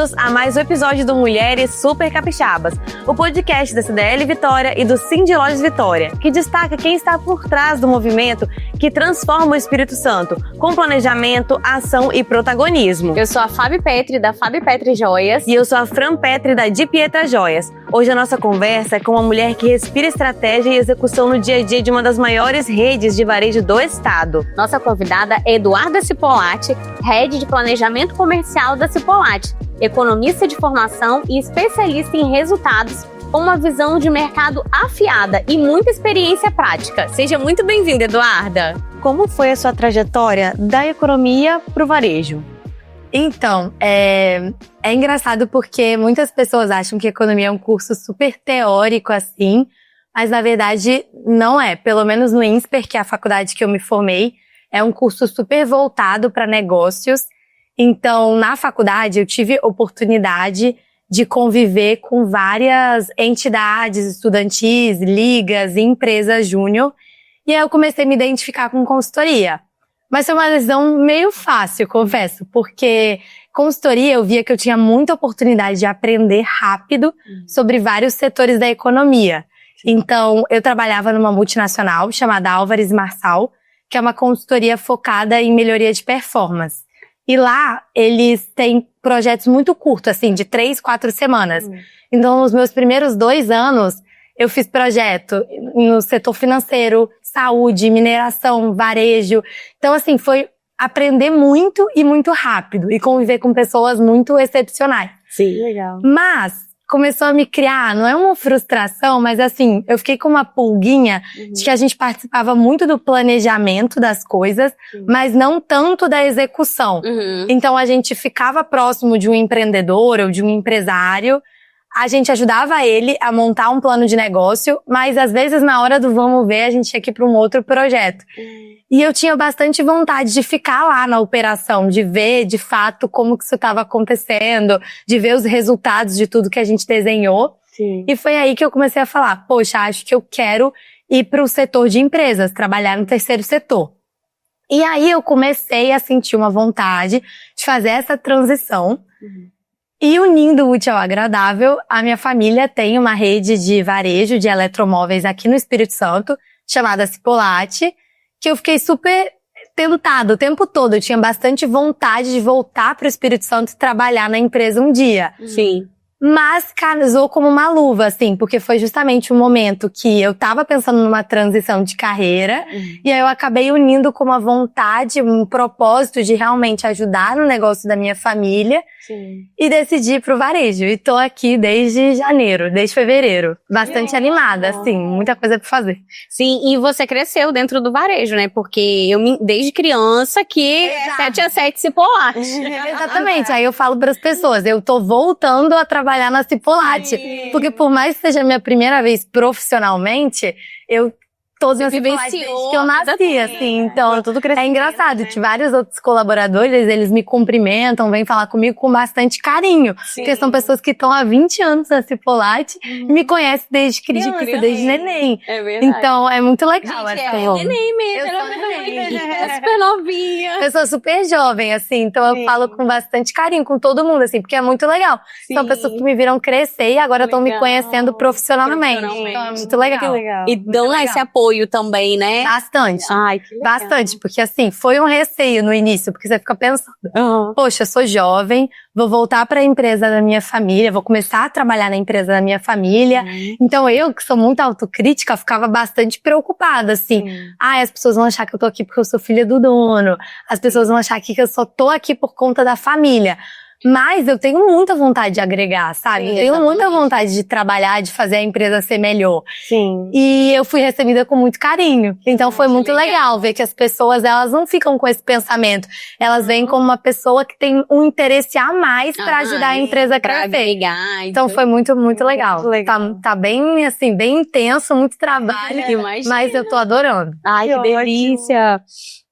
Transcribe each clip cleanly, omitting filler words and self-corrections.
bem-vindos a mais um episódio do Mulheres Super Capixabas, o podcast da CDL Vitória e do Cindy Lojas Vitória, que destaca quem está por trás do movimento que transforma o Espírito Santo, com planejamento, ação e protagonismo. Eu sou a Fabi Petri, da Fabi Petri Joias. E eu sou a Fran Petri, da Di Pietra Joias. Hoje a nossa conversa é com uma mulher que respira estratégia e execução no dia a dia de uma das maiores redes de varejo do estado. Nossa convidada é Eduarda Cipolatti, Head de Planejamento Comercial da Cipolatti, economista de formação e especialista em resultados, com uma visão de mercado afiada e muita experiência prática. Seja muito bem-vinda, Eduarda! Como foi a sua trajetória da economia para o varejo? Então, é engraçado porque muitas pessoas acham que economia é um curso super teórico assim, mas na verdade não é. Pelo menos no INSPER, que é a faculdade que eu me formei, é um curso super voltado para negócios. Então, na faculdade eu tive oportunidade de conviver com várias entidades estudantis, ligas e empresas júnior. E aí eu comecei a me identificar com consultoria. Mas foi uma decisão meio fácil, confesso, porque consultoria eu via que eu tinha muita oportunidade de aprender rápido sobre vários setores da economia. Então, eu trabalhava numa multinacional chamada Álvares Marçal, que é uma consultoria focada em melhoria de performance. E lá, eles têm projetos muito curtos, assim, de 3, 4 semanas. Então, nos meus primeiros 2 anos, eu fiz projeto no setor financeiro, saúde, mineração, varejo. Então, assim, foi aprender muito e muito rápido e conviver com pessoas muito excepcionais. Sim, legal. Mas começou a me criar, não é uma frustração, mas assim, eu fiquei com uma pulguinha de que a gente participava muito do planejamento das coisas, mas não tanto da execução. Então, a gente ficava próximo de um empreendedor ou de um empresário. A gente ajudava ele a montar um plano de negócio, mas às vezes na hora do vamos ver, a gente tinha que ir para um outro projeto. E eu tinha bastante vontade de ficar lá na operação, de ver de fato como que isso estava acontecendo, de ver os resultados de tudo que a gente desenhou. Sim. E foi aí que eu comecei a falar, poxa, acho que eu quero ir para o setor de empresas, trabalhar no terceiro setor. E aí eu comecei a sentir uma vontade de fazer essa transição. E unindo o útil ao agradável, a minha família tem uma rede de varejo de eletromóveis aqui no Espírito Santo, chamada Cipolatti, que eu fiquei super tentada o tempo todo. Eu tinha bastante vontade de voltar para o Espírito Santo e trabalhar na empresa um dia. Sim. Mas casou como uma luva, assim, porque foi justamente um momento que eu tava pensando numa transição de carreira, e aí eu acabei unindo com uma vontade, um propósito de realmente ajudar no negócio da minha família. Sim. E decidi ir pro varejo. E tô aqui desde janeiro, desde fevereiro. Bastante animada, assim, muita coisa pra fazer. Sim, e você cresceu dentro do varejo, né? Porque desde criança que 7 a 7 Cipolatti. Exatamente. Aí eu falo pras pessoas, eu tô voltando a trabalhar na Cipolatti. Porque por mais que seja a minha primeira vez profissionalmente, eu todos meus Cipolatti desde que eu nasci, assim. Então, tudo crescendo, é engraçado que vários outros colaboradores, eles me cumprimentam, vêm falar comigo com bastante carinho. Sim. Porque são pessoas que estão há 20 anos na Cipolatti e me conhecem desde criança, desde neném. É verdade. Então, é muito legal. Gente, assim, é neném mesmo. Eu sou neném. É super novinha. Eu sou super jovem, assim, então eu falo com bastante carinho com todo mundo, assim, porque é muito legal. São pessoas que me viram crescer e agora estão me conhecendo profissionalmente. Então é muito legal. Que legal. E dão esse apoio também, né? Bastante. Ai, que legal. Bastante, porque assim, foi um receio no início, porque você fica pensando, poxa, eu sou jovem, vou voltar para a empresa da minha família, vou começar a trabalhar na empresa da minha família. Então eu, que sou muito autocrítica, ficava bastante preocupada, assim. As pessoas vão achar que eu tô aqui porque eu sou filha do dono, as pessoas vão achar que eu só tô aqui por conta da família. Mas eu tenho muita vontade de agregar, sabe? Eu tenho muita vontade de trabalhar, de fazer a empresa ser melhor. Sim. E eu fui recebida com muito carinho. Então foi muito legal ver que as pessoas, elas não ficam com esse pensamento. Elas vêm como uma pessoa que tem um interesse a mais pra ajudar a empresa a crescer. Então foi muito, muito legal. Tá bem, assim, bem intenso, muito trabalho. Mas eu tô adorando. Ai, que delícia.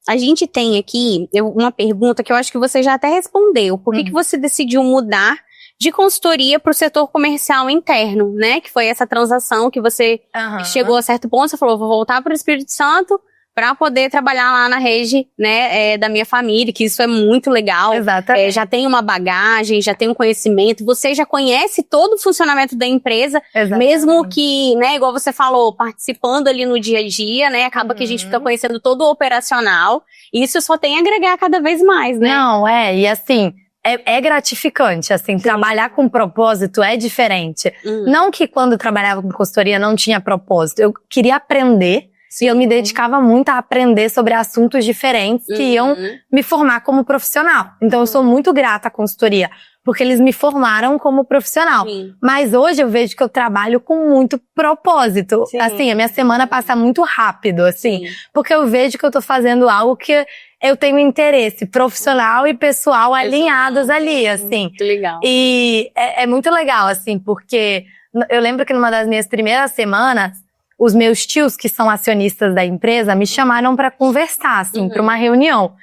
A gente tem aqui uma pergunta que eu acho que você já até respondeu. Por que você decidiu mudar de consultoria para o setor comercial interno, né? Que foi essa transação que você chegou a certo ponto, você falou, vou voltar para o Espírito Santo, para poder trabalhar lá na rede, né, da minha família, que isso é muito legal. Exatamente. Já tem uma bagagem, já tem um conhecimento, você já conhece todo o funcionamento da empresa, mesmo que, né, igual você falou, participando ali no dia a dia, né, acaba que a gente fica conhecendo todo o operacional, e isso só tem a agregar cada vez mais, né? Não, e assim, é gratificante, assim, trabalhar com propósito é diferente. Não que quando eu trabalhava com consultoria não tinha propósito, eu queria aprender. E eu me dedicava muito a aprender sobre assuntos diferentes que iam me formar como profissional. Então eu sou muito grata à consultoria, porque eles me formaram como profissional. Sim. Mas hoje eu vejo que eu trabalho com muito propósito. Sim. Assim, a minha semana passa muito rápido, assim, porque eu vejo que eu tô fazendo algo que eu tenho interesse profissional e pessoal alinhados ali, assim. Muito legal. E é muito legal, assim, porque eu lembro que numa das minhas primeiras semanas, os meus tios, que são acionistas da empresa, me chamaram pra conversar, assim, pra uma reunião.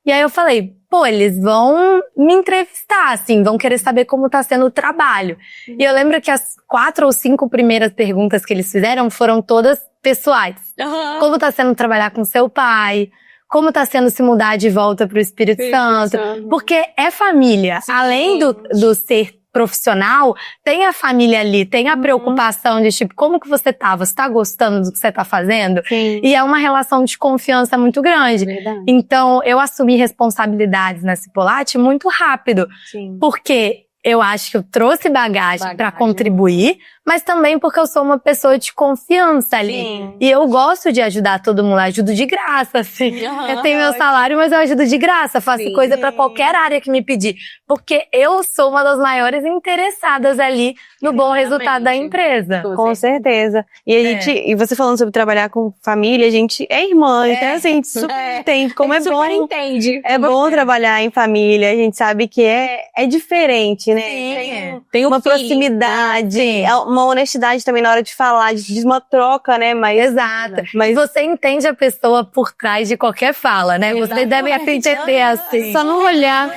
E aí eu falei, pô, eles vão me entrevistar, assim, vão querer saber como tá sendo o trabalho. E eu lembro que as 4 ou 5 primeiras perguntas que eles fizeram foram todas pessoais. Como tá sendo trabalhar com seu pai? Como tá sendo se mudar de volta pro Espírito Santo? Porque é família. Sim. Além do ser profissional, tem a família ali, tem a preocupação de tipo, como que você tá? Você tá gostando do que você tá fazendo? Sim. E é uma relação de confiança muito grande. Verdade. Então, eu assumi responsabilidades na Cipolate muito rápido. Sim. Porque eu acho que eu trouxe bagagem pra contribuir, mas também porque eu sou uma pessoa de confiança ali. Sim. E eu gosto de ajudar todo mundo, ajudo de graça, assim. Eu tenho meu salário, mas eu ajudo de graça, faço Sim. coisa pra qualquer área que me pedir. Porque eu sou uma das maiores interessadas ali no bom resultado da empresa. Com certeza. E a gente, e você falando sobre trabalhar com família, a gente é irmã, então assim, a gente super entende como é bom. Entende. É bom trabalhar em família, a gente sabe que é diferente, né? Sim. Tem uma feeling, proximidade, uma honestidade também na hora de falar, de uma troca, né? Mas, Exato. mas Você entende a pessoa por trás de qualquer fala, né? Você deve entender assim. só não olhar.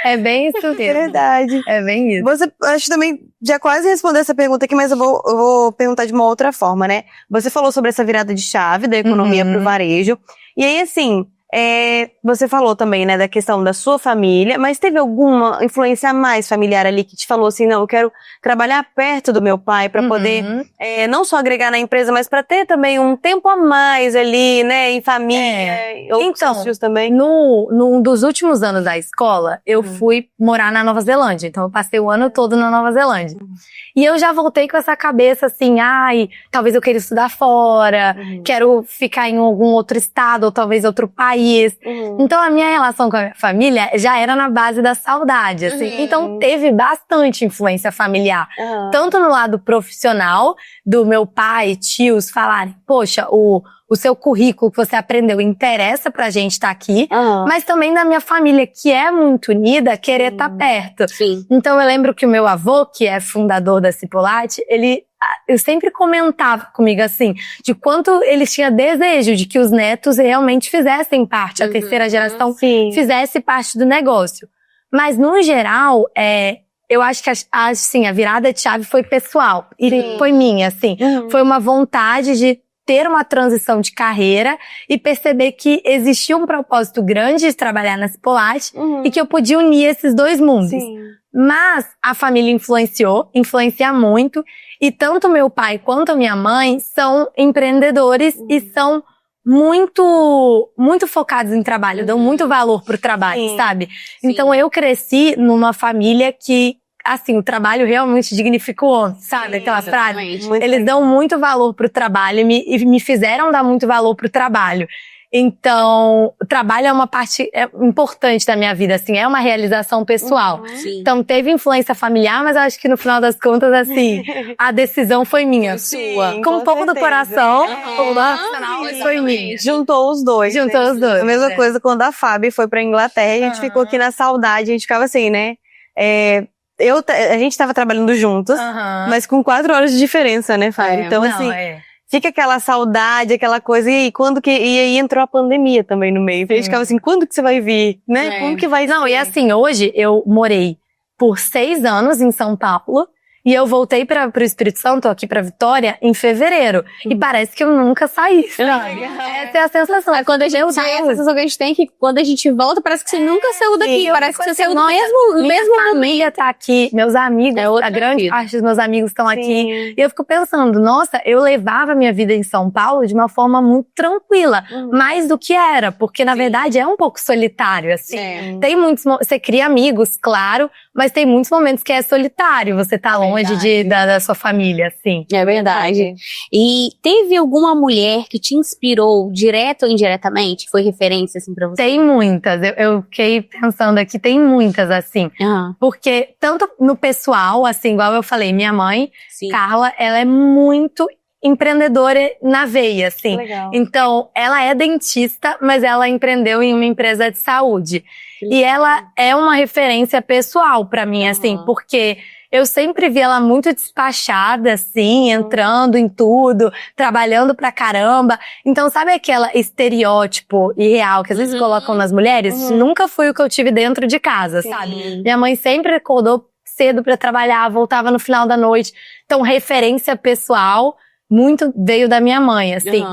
É bem isso mesmo. Verdade. É bem isso. Você, acho que também já quase respondeu essa pergunta aqui, mas eu vou perguntar de uma outra forma, né? Você falou sobre essa virada de chave da economia pro varejo. E aí, assim, você falou também, né, da questão da sua família, mas teve alguma influência mais familiar ali que te falou assim, não, eu quero trabalhar perto do meu pai pra poder não só agregar na empresa, mas pra ter também um tempo a mais ali, né, em família, ou Então, seus tios também? num dos últimos anos da escola, eu fui morar na Nova Zelândia. Então, eu passei o ano todo na Nova Zelândia. E eu já voltei com essa cabeça assim, talvez eu queira estudar fora, quero ficar em algum outro estado, ou talvez outro país. Então, a minha relação com a minha família já era na base da saudade, assim. Então, teve bastante influência familiar. Tanto no lado profissional, do meu pai, tios falarem, poxa, o seu currículo que você aprendeu interessa pra gente estar aqui, mas também da minha família, que é muito unida, querer estar perto. Sim. Então eu lembro que o meu avô, que é fundador da Cipolate, eu sempre comentava comigo assim, de quanto ele tinha desejo de que os netos realmente fizessem parte, a terceira geração fizesse parte do negócio. Mas no geral, eu acho que a virada de chave foi pessoal, e foi minha, assim. Foi uma vontade de ter uma transição de carreira e perceber que existia um propósito grande de trabalhar na Cipolate e que eu podia unir esses dois mundos. Mas a família influencia muito, e tanto meu pai quanto a minha mãe são empreendedores e são muito, muito focados em trabalho, dão muito valor pro trabalho, sabe? Então eu cresci numa família que, assim, o trabalho realmente dignifica o homem, sabe? Aquela frase. Eles dão muito valor pro trabalho e me fizeram dar muito valor pro trabalho. Então, o trabalho é uma parte importante da minha vida, assim, é uma realização pessoal. Então, teve influência familiar, mas eu acho que no final das contas, assim, a decisão foi minha. Sua. Com um pouco do coração, o nacional foi minha. Juntou os dois. Juntou os dois. A mesma coisa quando a Fábio foi pra Inglaterra, a gente ficou aqui na saudade, a gente ficava assim, né? A gente tava trabalhando juntos, mas com 4 horas de diferença, né, Fábio? Então, assim, fica aquela saudade, aquela coisa, e aí entrou a pandemia também no meio. A gente ficava assim, quando que você vai vir, né? Como que vai ser? Não, e assim, hoje eu morei por 6 anos em São Paulo, E eu voltei para o Espírito Santo, aqui pra Vitória, em fevereiro. E parece que eu nunca saí, sabe? Essa é a sensação. Quando a gente sai, a sensação que a gente tem é que quando a gente volta, parece que você nunca saiu daqui. Parece que você saiu do mesmo família tá aqui, meus amigos, a grande parte dos meus amigos estão aqui. E eu fico pensando, nossa, eu levava minha vida em São Paulo de uma forma muito tranquila. Mais do que era, porque na verdade é um pouco solitário, assim. Tem muitos, você cria amigos, claro, mas tem muitos momentos que é solitário, você tá longe da sua família, assim. É verdade. E teve alguma mulher que te inspirou, direto ou indiretamente? Foi referência, assim, pra você? Tem muitas, eu fiquei pensando aqui, tem muitas, assim. Porque tanto no pessoal, assim, igual eu falei, minha mãe, Carla, ela é muito empreendedora na veia, assim. Legal. Então, ela é dentista, mas ela empreendeu em uma empresa de saúde. E ela é uma referência pessoal pra mim, assim, porque eu sempre vi ela muito despachada, assim, entrando em tudo, trabalhando pra caramba. Então, sabe aquele estereótipo irreal que às vezes colocam nas mulheres? Nunca foi o que eu tive dentro de casa, sabe? Minha mãe sempre acordou cedo pra trabalhar, voltava no final da noite. Então, referência pessoal muito veio da minha mãe, assim.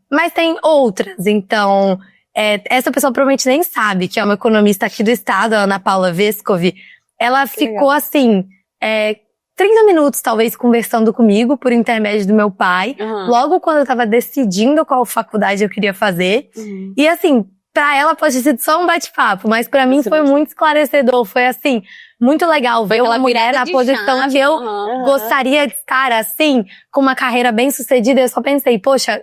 Mas tem outras, então... essa pessoa provavelmente nem sabe, que é uma economista aqui do estado, a Ana Paula Vescovi. Ela ficou, assim, 30 minutos, talvez, conversando comigo por intermédio do meu pai. Logo quando eu tava decidindo qual faculdade eu queria fazer. E, assim, pra ela pode ter sido só um bate-papo, mas pra mim foi muito esclarecedor. Foi, assim, muito legal ver uma mulher na posição que eu gostaria de estar, assim, com uma carreira bem sucedida. Eu só pensei, poxa,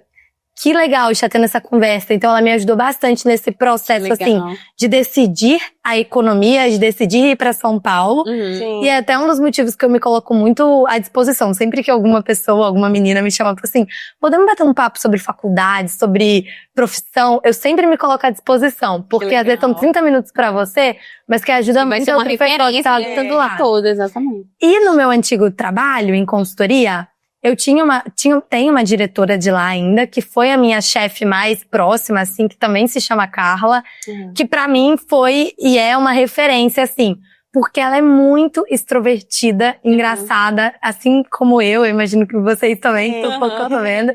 que legal estar tendo essa conversa. Então, ela me ajudou bastante nesse processo, assim, de decidir a economia, de decidir ir pra São Paulo. E é até um dos motivos que eu me coloco muito à disposição. Sempre que alguma pessoa, alguma menina me chama pra assim, podemos bater um papo sobre faculdade, sobre profissão, eu sempre me coloco à disposição. Porque às vezes são 30 minutos pra você, mas que ajuda muito a outra pessoa que tá do lado. Toda, exatamente. E no meu antigo trabalho, em consultoria, eu tenho uma diretora de lá ainda, que foi a minha chefe mais próxima, assim, que também se chama Carla, que pra mim foi e é uma referência, assim, porque ela é muito extrovertida, engraçada, assim como eu imagino que vocês também, tô pouco vendo.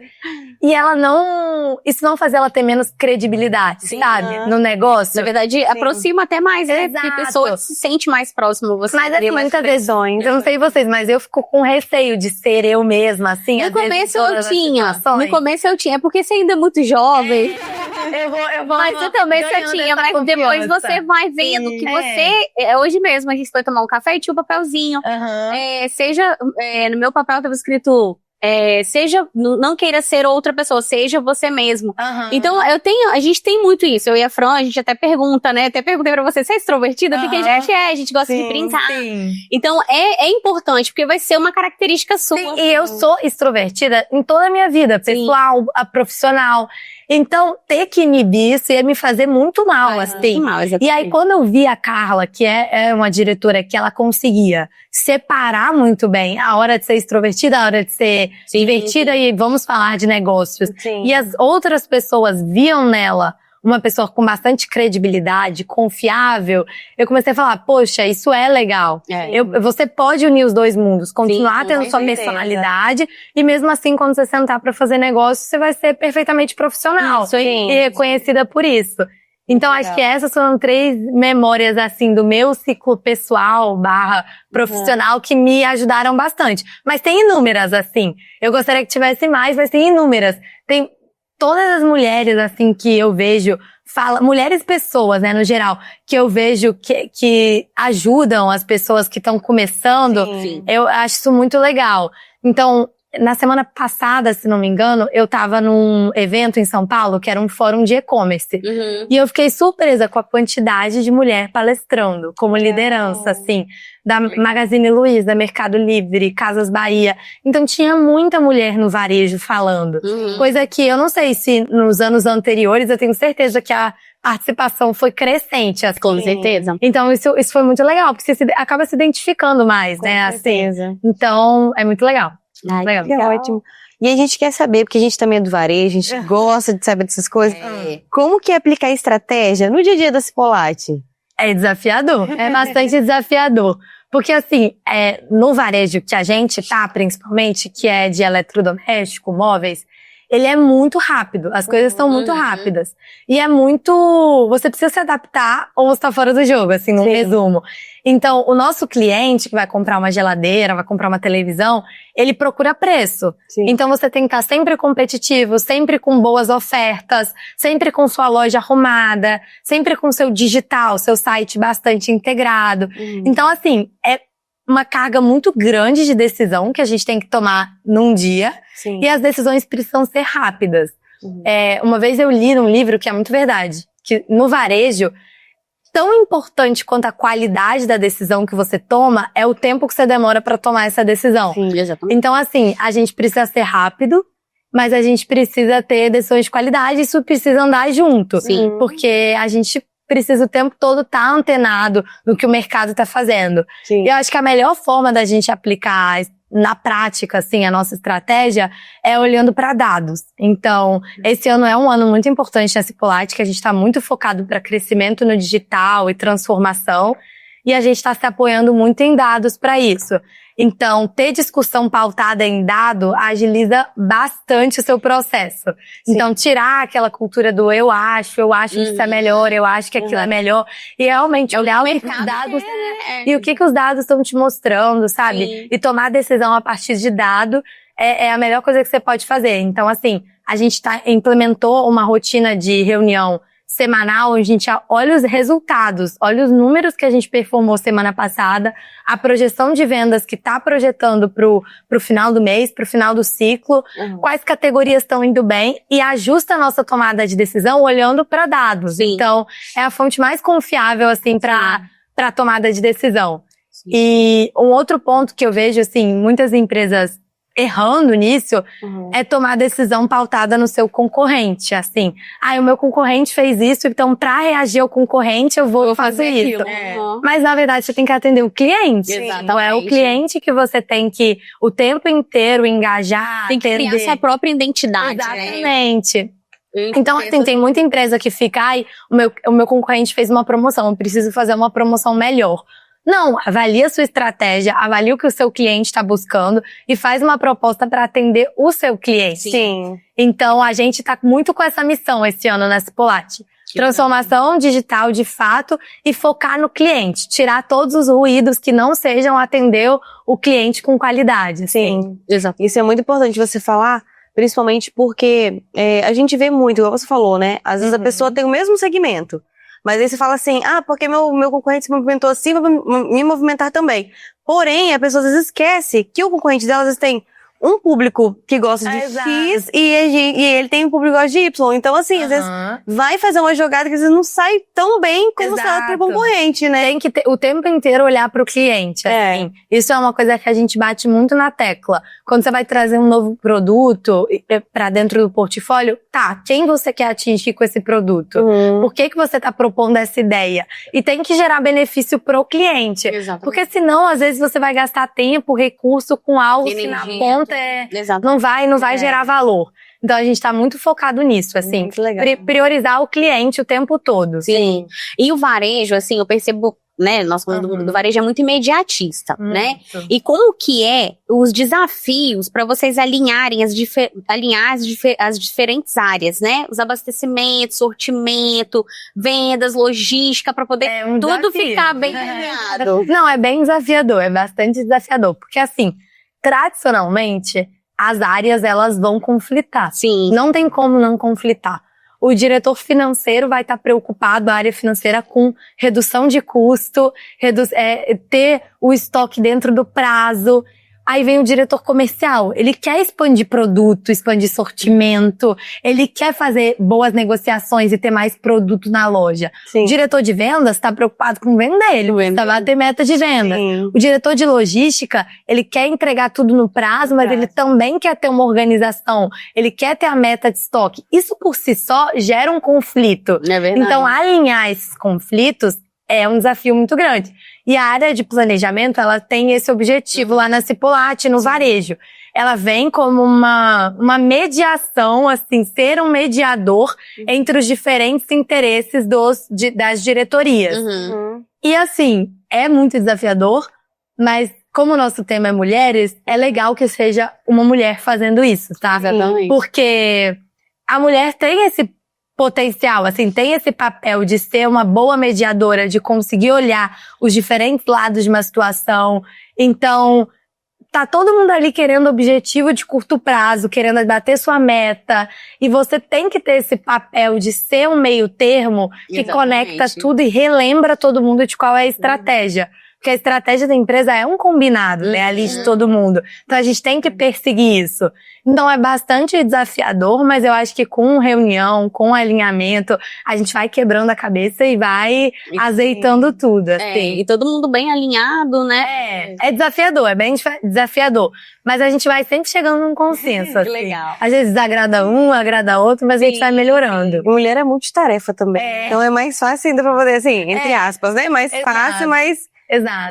E ela não... Isso não faz ela ter menos credibilidade, sabe? No negócio. Na verdade, aproxima até mais, né? Porque a pessoa se sente mais próxima. Você mas assim, muitas vezes, eu não sei vocês, mas eu fico com receio de ser eu mesma, assim. No começo eu tinha. No começo eu tinha, porque você ainda é muito jovem. Mas eu também você tinha, mas depois você vai vendo que você... Hoje mesmo a gente foi tomar um café e tinha um papelzinho. No meu papel tava escrito... não queira ser outra pessoa, seja você mesmo. Então, a gente tem muito isso. Eu e a Fran, a gente até pergunta, né? Até perguntei pra você é extrovertida? Porque a gente gosta de brincar. Então, é importante, porque vai ser uma característica sua. E eu sou extrovertida em toda a minha vida, pessoal, profissional. Então, ter que inibir isso ia me fazer muito mal, assim. E aí, quando eu vi a Carla, que é uma diretora que ela conseguia separar muito bem a hora de ser extrovertida, a hora de ser divertida e vamos falar de negócios. E as outras pessoas viam nela uma pessoa com bastante credibilidade, confiável, eu comecei a falar, poxa, isso é legal. Você pode unir os dois mundos, continuar tendo sua personalidade e mesmo assim, quando você sentar pra fazer negócio, você vai ser perfeitamente profissional e reconhecida por isso. Então, acho que essas foram 3 memórias, assim, do meu ciclo pessoal / profissional que me ajudaram bastante. Mas tem inúmeras, assim. Eu gostaria que tivesse mais, mas tem inúmeras. Tem todas as mulheres, assim, que eu vejo, mulheres pessoas, né, no geral, que eu vejo que ajudam as pessoas que estão começando, eu acho isso muito legal. Então, na semana passada, se não me engano, eu tava num evento em São Paulo, que era um fórum de e-commerce. E eu fiquei surpresa com a quantidade de mulher palestrando, como liderança, assim, da Magazine Luiza, Mercado Livre, Casas Bahia. Então tinha muita mulher no varejo falando. Coisa que eu não sei se nos anos anteriores, eu tenho certeza que a participação foi crescente, assim. Com certeza. Então isso foi muito legal, porque você acaba se identificando mais, né, assim. Então é muito legal. Legal. Que ótimo. E a gente quer saber, porque a gente também é do varejo, a gente gosta de saber dessas coisas. Como que é aplicar estratégia no dia a dia da Cipolate? É desafiador, é bastante desafiador. Porque assim, no varejo que a gente tá, principalmente, que é de eletrodoméstico, móveis, ele é muito rápido, as coisas são muito rápidas. E é muito... Você precisa se adaptar ou você tá fora do jogo, assim, num resumo. Então, o nosso cliente que vai comprar uma geladeira, vai comprar uma televisão, ele procura preço. Sim. Então, você tem que estar sempre competitivo, sempre com boas ofertas, sempre com sua loja arrumada, sempre com seu digital, seu site bastante integrado. Então, assim, é uma carga muito grande de decisão que a gente tem que tomar num dia. Sim. E as decisões precisam ser rápidas. Uma vez eu li num livro que é muito verdade, que no varejo, tão importante quanto a qualidade da decisão que você toma é o tempo que você demora para tomar essa decisão. Sim, exatamente. Então, assim, a gente precisa ser rápido, mas a gente precisa ter decisões de qualidade e isso precisa andar junto. Sim. Porque a gente precisa o tempo todo estar antenado no que o mercado está fazendo. Sim. E eu acho que a melhor forma da gente aplicar na prática, assim, a nossa estratégia é olhando para dados. Então, esse ano é um ano muito importante na Cipollite, que a gente está muito focado para crescimento no digital e transformação, e a gente está se apoiando muito em dados para isso. Então, ter discussão pautada em dado agiliza bastante o seu processo. Sim. Então, tirar aquela cultura do eu acho que isso é melhor, eu acho que aquilo é melhor, e realmente olhar o que os dados e o que os dados estão te mostrando, sabe? Sim. E tomar decisão a partir de dado é a melhor coisa que você pode fazer. Então, assim, a gente implementou uma rotina de reunião semanal, onde a gente olha os resultados, olha os números que a gente performou semana passada, a projeção de vendas que está projetando pro final do mês, pro final do ciclo, quais categorias estão indo bem e ajusta a nossa tomada de decisão olhando para dados. Sim. Então, é a fonte mais confiável, assim, para tomada de decisão. Sim. E um outro ponto que eu vejo, assim, muitas empresas errando nisso, é tomar decisão pautada no seu concorrente, assim. O meu concorrente fez isso, então pra reagir ao concorrente eu vou fazer isso. Mas na verdade você tem que atender o cliente. Então é o cliente que você tem que o tempo inteiro engajar, tem que criar sua própria identidade. Exatamente. Então, assim, tem muita empresa que fica, o meu concorrente fez uma promoção, eu preciso fazer uma promoção melhor. Não, avalia a sua estratégia, avalia o que o seu cliente está buscando e faz uma proposta para atender o seu cliente. Sim. Então, a gente está muito com essa missão esse ano na Cipollite. Transformação digital de fato e focar no cliente. Tirar todos os ruídos que não sejam atender o cliente com qualidade. Assim. Sim, exato. Isso é muito importante você falar, principalmente porque a gente vê muito, igual você falou, né? Às vezes a pessoa tem o mesmo segmento. Mas aí você fala assim, porque meu concorrente se movimentou assim, vou me movimentar também. Porém, a pessoa às vezes esquece que o concorrente dela às vezes tem um público que gosta de X e ele tem um público que gosta de Y. Então, assim, às vezes vai fazer uma jogada que às vezes não sai tão bem como se ela tem concorrente, né? Tem que o tempo inteiro olhar pro cliente, assim. Isso é uma coisa que a gente bate muito na tecla. Quando você vai trazer um novo produto pra dentro do portfólio, quem você quer atingir com esse produto? Por que você tá propondo essa ideia? E tem que gerar benefício pro cliente. Exatamente. Porque senão, às vezes, você vai gastar tempo, recurso com algo que na ponta não vai gerar valor. Então, a gente tá muito focado nisso, assim. Muito legal. Priorizar o cliente o tempo todo. Sim. E o varejo, assim, eu percebo, né, nós falando do varejo é muito imediatista, né? E como que os desafios para vocês alinharem as diferentes áreas, né? Os abastecimentos, sortimento, vendas, logística, para poder tudo ficar bem alinhado. Não, é bem desafiador, é bastante desafiador. Porque, assim, tradicionalmente, as áreas, elas vão conflitar. Sim. Não tem como não conflitar. O diretor financeiro vai estar preocupado, a área financeira, com redução de custo, ter o estoque dentro do prazo. Aí vem o diretor comercial, ele quer expandir produto, expandir sortimento, ele quer fazer boas negociações e ter mais produto na loja. Sim. O diretor de vendas está preocupado com vender, ele precisa bater meta de venda. Sim. O diretor de logística, ele quer entregar tudo no prazo, mas ele também quer ter uma organização, ele quer ter a meta de estoque. Isso por si só gera um conflito. É verdade. Então, alinhar esses conflitos é um desafio muito grande. E a área de planejamento, ela tem esse objetivo lá na Cipollite, no varejo. Ela vem como uma mediação, assim, ser um mediador entre os diferentes interesses das diretorias. E assim, é muito desafiador, Mas como o nosso tema é mulheres, é legal que seja uma mulher fazendo isso, tá? Exatamente. Porque a mulher tem esse potencial, assim, tem esse papel de ser uma boa mediadora, de conseguir olhar os diferentes lados de uma situação. Então, tá todo mundo ali querendo objetivo de curto prazo, querendo bater sua meta. E você tem que ter esse papel de ser um meio termo que conecta tudo e relembra todo mundo de qual é a estratégia. Porque a estratégia da empresa é um combinado, né, ali de todo mundo. Então a gente tem que perseguir isso. Então é bastante desafiador, mas eu acho que com reunião, com alinhamento, a gente vai quebrando a cabeça e vai azeitando tudo, assim. E todo mundo bem alinhado, né? É desafiador, é bem desafiador. Mas a gente vai sempre chegando num consenso, assim. Legal. Às vezes desagrada um, agrada outro, mas a gente vai melhorando. Mulher é multitarefa também. Então é mais fácil ainda pra poder, assim, entre aspas, né? Mais fácil, mas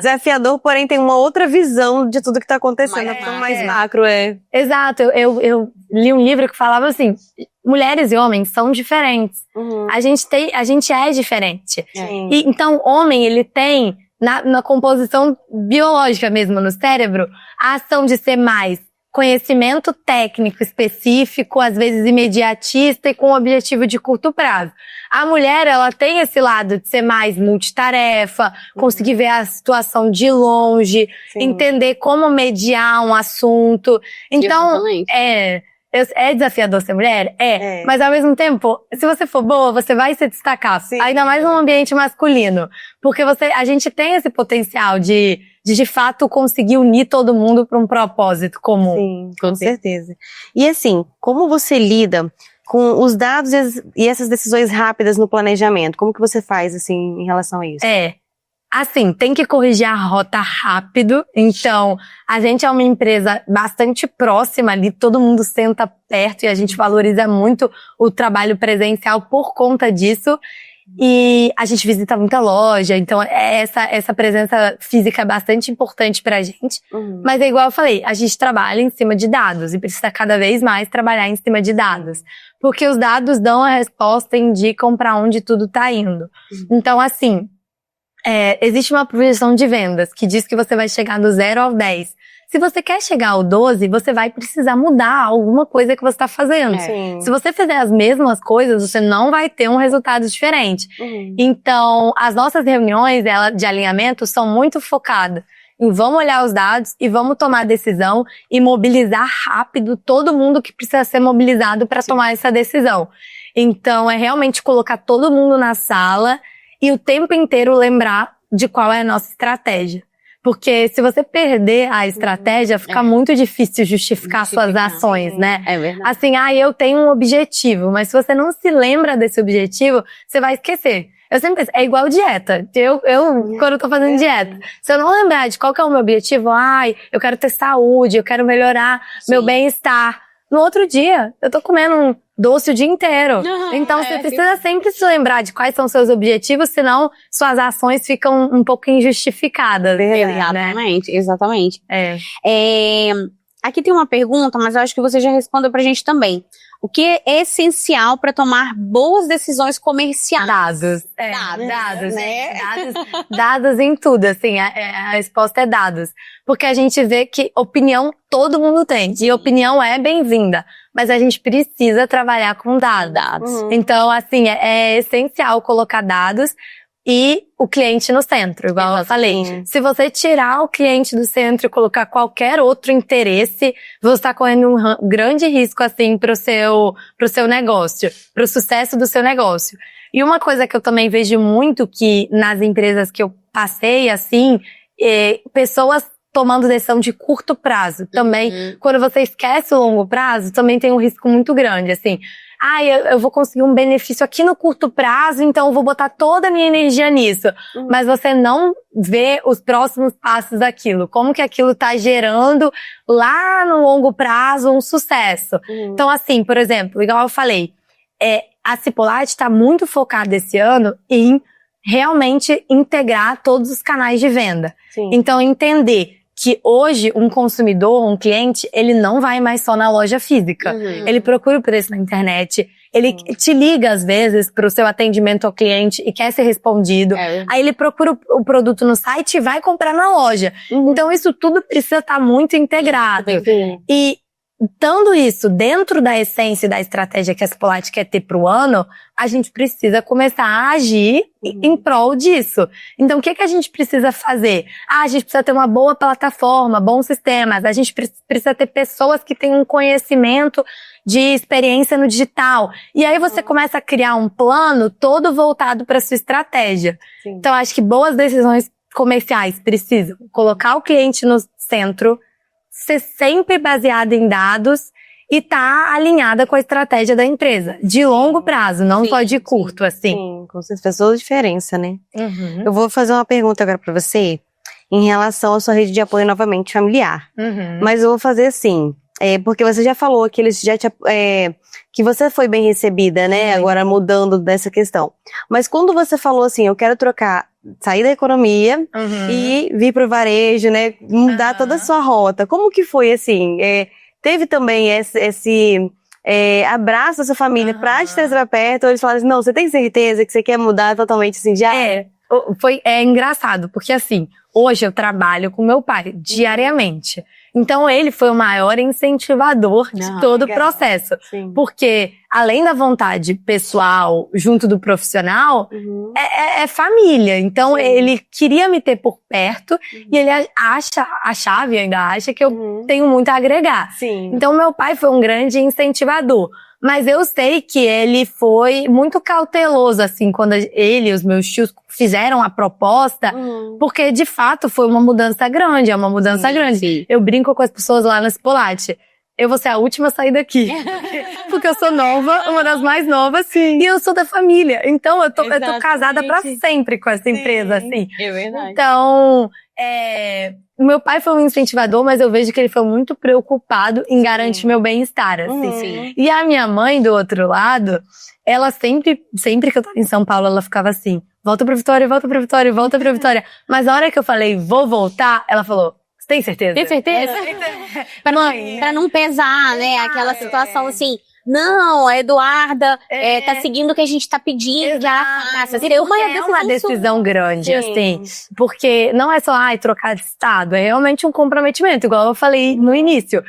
desafiador, porém tem uma outra visão de tudo que tá acontecendo. Mais macro, Exato. Eu li um livro que falava assim, mulheres e homens são diferentes. A gente é diferente. E, então, o homem, ele tem, na composição biológica mesmo, no cérebro, a ação de ser mais conhecimento técnico específico, às vezes imediatista e com objetivo de curto prazo. A mulher, ela tem esse lado de ser mais multitarefa, conseguir ver a situação de longe, entender como mediar um assunto. Então, é desafiador ser mulher? Mas ao mesmo tempo, se você for boa, você vai se destacar. Ainda mais num ambiente masculino. Porque a gente tem esse potencial de fato conseguir unir todo mundo para um propósito comum. Sim, com certeza. E assim, como você lida com os dados e essas decisões rápidas no planejamento? Como que você faz, assim, em relação a isso? Assim, tem que corrigir a rota rápido. Então, a gente é uma empresa bastante próxima ali, todo mundo senta perto e a gente valoriza muito o trabalho presencial por conta disso. E a gente visita muita loja, então essa presença física é bastante importante pra gente. Mas é igual eu falei, a gente trabalha em cima de dados e precisa cada vez mais trabalhar em cima de dados. Porque os dados dão a resposta e indicam pra onde tudo tá indo. Então, assim, existe uma projeção de vendas que diz que você vai chegar do 0 ao 10. Se você quer chegar ao 12, você vai precisar mudar alguma coisa que você está fazendo. Se você fizer as mesmas coisas, você não vai ter um resultado diferente. Então, as nossas reuniões de alinhamento são muito focadas em vamos olhar os dados e vamos tomar a decisão e mobilizar rápido todo mundo que precisa ser mobilizado para tomar essa decisão. Então, é realmente colocar todo mundo na sala e o tempo inteiro lembrar de qual é a nossa estratégia. Porque se você perder a estratégia, fica muito difícil justificar suas ações, né? É verdade. Assim, eu tenho um objetivo, mas se você não se lembra desse objetivo, você vai esquecer. Eu sempre penso, é igual dieta. Quando eu tô fazendo dieta, se eu não lembrar de qual que é o meu objetivo, eu quero ter saúde, eu quero melhorar meu bem-estar. No outro dia, eu tô comendo um doce o dia inteiro. Então, você precisa sempre se lembrar de quais são seus objetivos, senão suas ações ficam um pouco injustificadas. Exatamente. Aqui tem uma pergunta, mas eu acho que você já respondeu pra gente também. O que é essencial para tomar boas decisões comerciais? Dados. Dados, né? Dados em tudo, assim, a resposta é dados. Porque a gente vê que opinião todo mundo tem, e opinião é bem-vinda, mas a gente precisa trabalhar com dados. Então, assim, é essencial colocar dados e o cliente no centro, igual eu falei. Se você tirar o cliente do centro e colocar qualquer outro interesse, você está correndo um grande risco, assim, pro seu negócio, pro sucesso do seu negócio. E uma coisa que eu também vejo muito que nas empresas que eu passei, assim, pessoas tomando decisão de curto prazo também. Quando você esquece o longo prazo, também tem um risco muito grande, assim. Eu vou conseguir um benefício aqui no curto prazo, então eu vou botar toda a minha energia nisso. Mas você não vê os próximos passos daquilo. Como que aquilo tá gerando lá no longo prazo um sucesso. Então, assim, por exemplo, igual eu falei, a Cipollati tá muito focada esse ano em realmente integrar todos os canais de venda. Então, entender que hoje um consumidor, um cliente, ele não vai mais só na loja física. Ele procura o preço na internet, Ele te liga, às vezes, para o seu atendimento ao cliente e quer ser respondido. Aí ele procura o produto no site e vai comprar na loja. Então, isso tudo precisa estar muito integrado. E, estando isso dentro da essência e da estratégia que a Cipollati quer ter pro ano, a gente precisa começar a agir em prol disso. Então, o que a gente precisa fazer? A gente precisa ter uma boa plataforma, bons sistemas, a gente precisa ter pessoas que tenham um conhecimento de experiência no digital. E aí você começa a criar um plano todo voltado para sua estratégia. Então, acho que boas decisões comerciais precisam colocar o cliente no centro, ser sempre baseada em dados e tá alinhada com a estratégia da empresa. De longo prazo, não só de curto, assim. Sim, com certeza faz toda a diferença, né? Eu vou fazer uma pergunta agora pra você em relação à sua rede de apoio novamente familiar. Mas eu vou fazer assim, porque você já falou que eles já que você foi bem recebida, né? Agora mudando dessa questão. Mas quando você falou assim, eu quero sair da economia e vir pro varejo, né? Mudar toda a sua rota. Como que foi assim? Teve também esse abraço da sua família pra te trazer pra perto? Ou eles falaram assim, não, você tem certeza que você quer mudar totalmente assim? Já É engraçado, porque assim, hoje eu trabalho com meu pai diariamente. Então ele foi o maior incentivador de todo o processo. Porque além da vontade pessoal junto do profissional, é família. Então ele queria me ter por perto e ele achava e ainda acha que eu tenho muito a agregar. Então meu pai foi um grande incentivador. Mas eu sei que ele foi muito cauteloso, assim, quando ele e os meus tios fizeram a proposta, porque de fato foi uma mudança grande, é uma mudança grande. Eu brinco com as pessoas lá na Cipollati. Eu vou ser a última a sair daqui. Porque eu sou nova, uma das mais novas, e eu sou da família. Então eu tô casada pra sempre com essa empresa, assim. É verdade. Então, meu pai foi um incentivador, mas eu vejo que ele foi muito preocupado em garantir meu bem-estar, assim. E a minha mãe, do outro lado, ela sempre que eu tava em São Paulo, ela ficava assim, volta pra Vitória, volta pra Vitória, volta pra Vitória. Mas na hora que eu falei, vou voltar, ela falou, você tem certeza? Tem certeza? Pra não pesar, né? Aquela situação assim, não, a Eduarda tá seguindo o que a gente tá pedindo. É uma decisão grande, assim. Porque não é só, trocar de estado. É realmente um comprometimento, igual eu falei no início.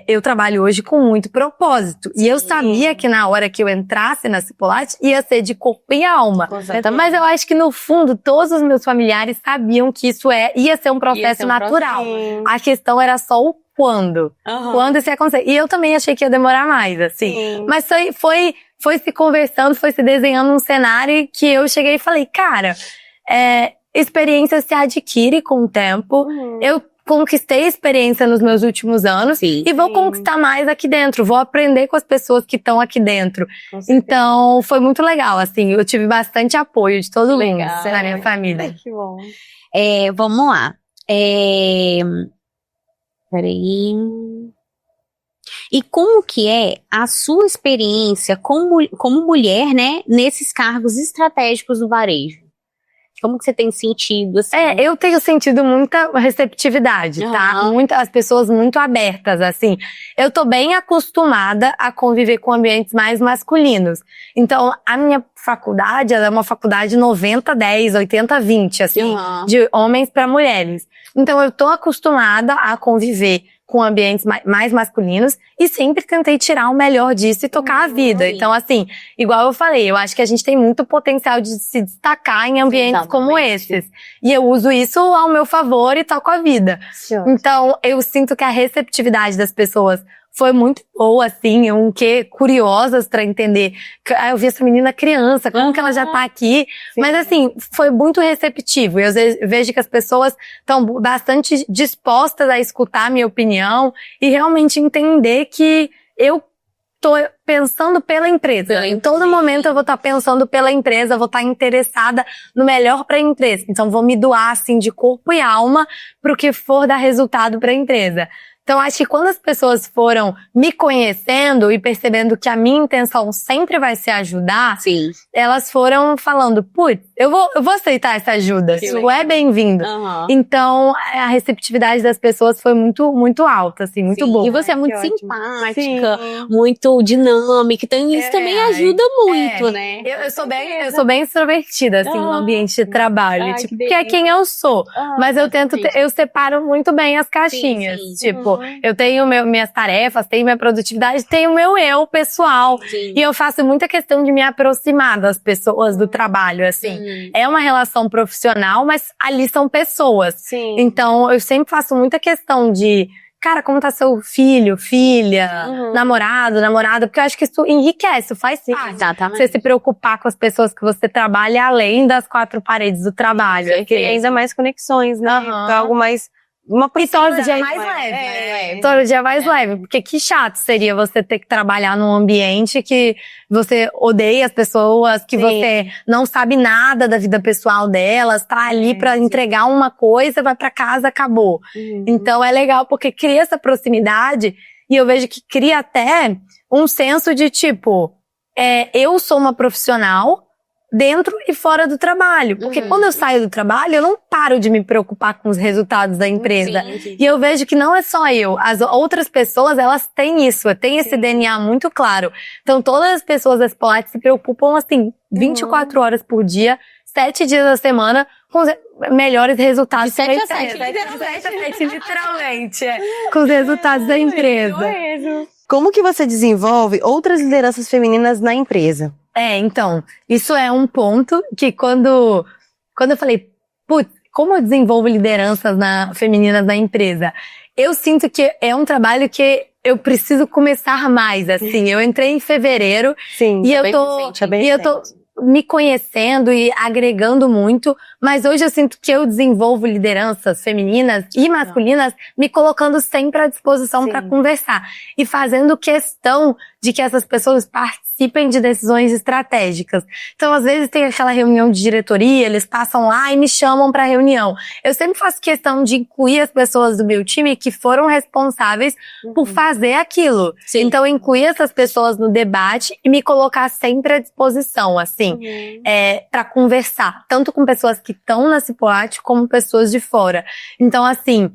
Eu trabalho hoje com muito propósito. E eu sabia que na hora que eu entrasse na Cipollati, ia ser de corpo e alma. Mas eu acho que no fundo, todos os meus familiares sabiam que isso ia ser um processo natural. A questão era só o quando. Quando isso ia acontecer. E eu também achei que ia demorar mais, assim. Mas foi se conversando, foi se desenhando um cenário que eu cheguei e falei, cara, experiência se adquire com o tempo. Eu conquistei experiência nos meus últimos anos e vou conquistar mais aqui dentro. Vou aprender com as pessoas que estão aqui dentro. Então, foi muito legal, assim. Eu tive bastante apoio de todo mundo na minha família. Que bom. Vamos lá. Peraí. E como que é a sua experiência como mulher, né, nesses cargos estratégicos do varejo? Como que você tem sentido, assim? Eu tenho sentido muita receptividade, tá? As pessoas muito abertas, assim. Eu tô bem acostumada a conviver com ambientes mais masculinos. Então, a minha faculdade, ela é uma faculdade 90-10, 80-20, assim, de homens para mulheres. Então, eu tô acostumada a conviver com ambientes mais masculinos e sempre tentei tirar o melhor disso e tocar a vida. Então, assim, igual eu falei, eu acho que a gente tem muito potencial de se destacar em ambientes como esses. E eu uso isso ao meu favor e toco a vida. Então, eu sinto que a receptividade das pessoas foi muito boa, assim, curiosas pra entender. Eu vi essa menina criança, como que ela já tá aqui? Mas assim, foi muito receptivo. E eu vejo que as pessoas estão bastante dispostas a escutar a minha opinião e realmente entender que eu tô pensando pela empresa. Em todo momento eu vou estar pensando pela empresa, vou estar interessada no melhor para a empresa. Então vou me doar assim de corpo e alma pro que for dar resultado para a empresa. Então, acho que quando as pessoas foram me conhecendo e percebendo que a minha intenção sempre vai ser ajudar, Sim. elas foram falando, putz, eu vou aceitar essa ajuda, isso é bem-vindo. Uhum. Então, a receptividade das pessoas foi muito, muito alta, assim, muito boa. E você é muito que ótimo. simpática, muito dinâmica, então isso também ajuda muito, né? Eu sou bem extrovertida, assim, no ambiente de trabalho, tipo, que é quem eu sou. Mas eu tento, eu separo muito bem as caixinhas. Sim. Tipo, eu tenho minhas tarefas, tenho minha produtividade, tenho o meu eu pessoal. Sim. E eu faço muita questão de me aproximar das pessoas do trabalho, assim. É uma relação profissional, mas ali são pessoas. Sim. Então, eu sempre faço muita questão de, cara, como tá seu filho, filha, namorado, namorada, porque eu acho que isso enriquece, faz parte. Exatamente. Você se preocupar com as pessoas que você trabalha além das quatro paredes do trabalho. Porque ainda mais conexões, né? Aham. Fica algo mais... Uma E todo dia é proximidade mais leve, né? É. Todo dia é mais leve. Porque que chato seria você ter que trabalhar num ambiente que você odeia as pessoas, que Sim. você não sabe nada da vida pessoal delas, tá ali pra entregar uma coisa, vai pra casa, acabou. Então é legal porque cria essa proximidade e eu vejo que cria até um senso de tipo, eu sou uma profissional dentro e fora do trabalho. Porque quando eu saio do trabalho, eu não paro de me preocupar com os resultados da empresa. Sim. E eu vejo que não é só eu. As outras pessoas, elas têm isso. Têm esse DNA muito claro. Então, todas as pessoas da Cipollati se preocupam, assim, 24 horas por dia, 7 dias da semana, com os melhores resultados. De 7 a 7, literalmente. Com os resultados da empresa. Como que você desenvolve outras lideranças femininas na empresa? Então, isso é um ponto que quando eu falei, putz, como eu desenvolvo lideranças femininas na empresa? Eu sinto que é um trabalho que eu preciso começar mais, assim. Eu entrei em fevereiro Sim. e eu tô me conhecendo e agregando muito, mas hoje eu sinto que eu desenvolvo lideranças femininas e masculinas me colocando sempre à disposição para conversar e fazendo questão de que essas pessoas participem de decisões estratégicas. Então, às vezes tem aquela reunião de diretoria, eles passam lá e me chamam para reunião. Eu sempre faço questão de incluir as pessoas do meu time que foram responsáveis por fazer aquilo. Sim. Então, incluir essas pessoas no debate e me colocar sempre à disposição, assim, para conversar, tanto com pessoas que estão na Cipollati como pessoas de fora. Então, assim,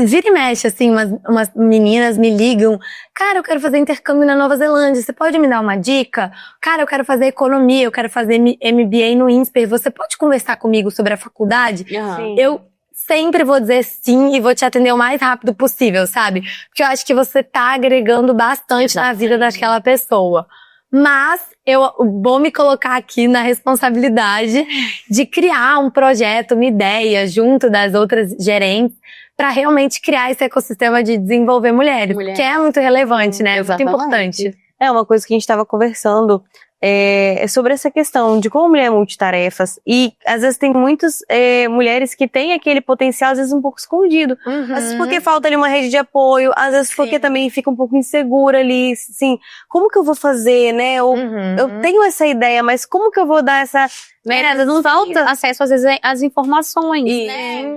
vira e mexe, assim, umas meninas me ligam, cara, eu quero fazer intercâmbio na Nova Zelândia, você pode me dar uma dica? Cara, eu quero fazer economia, eu quero fazer MBA no INSPER, você pode conversar comigo sobre a faculdade? Uhum. Eu sempre vou dizer sim e vou te atender o mais rápido possível, sabe? Porque eu acho que você tá agregando bastante na vida daquela pessoa. Mas eu vou me colocar aqui na responsabilidade de criar um projeto, uma ideia, junto das outras gerentes, para realmente criar esse ecossistema de desenvolver mulheres. Que é muito relevante, né? É muito importante. É uma coisa que a gente estava conversando sobre essa questão de como a mulher é multitarefas. E às vezes tem muitas mulheres que têm aquele potencial, às vezes um pouco escondido. Às vezes porque falta ali uma rede de apoio, às vezes porque também fica um pouco insegura ali, assim, como que eu vou fazer, né? Ou eu tenho essa ideia, mas como que eu vou dar essa... Não falta acesso, às vezes, às informações, né?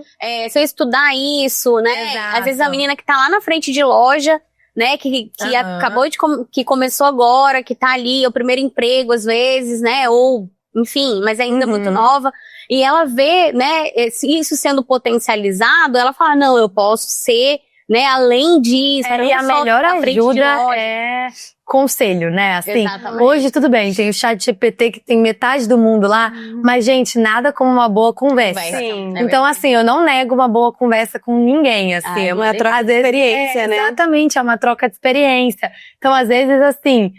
Se eu estudar isso, né? Exato. Às vezes a menina que tá lá na frente de loja, né? Que acabou que começou agora, que tá ali, é o primeiro emprego, às vezes, né? Ou, enfim, mas ainda muito nova. E ela vê, né? Isso sendo potencializado, ela fala, não, eu posso ser, né? Além disso. E a melhor ajuda é conselho, né? Assim, Exatamente. hoje tudo bem, tem o ChatGPT que tem metade do mundo lá, mas, gente, nada como uma boa conversa. Sim. Então, assim, eu não nego uma boa conversa com ninguém, assim. É uma troca de experiência, né? Exatamente, é uma troca de experiência. Então, às vezes, assim,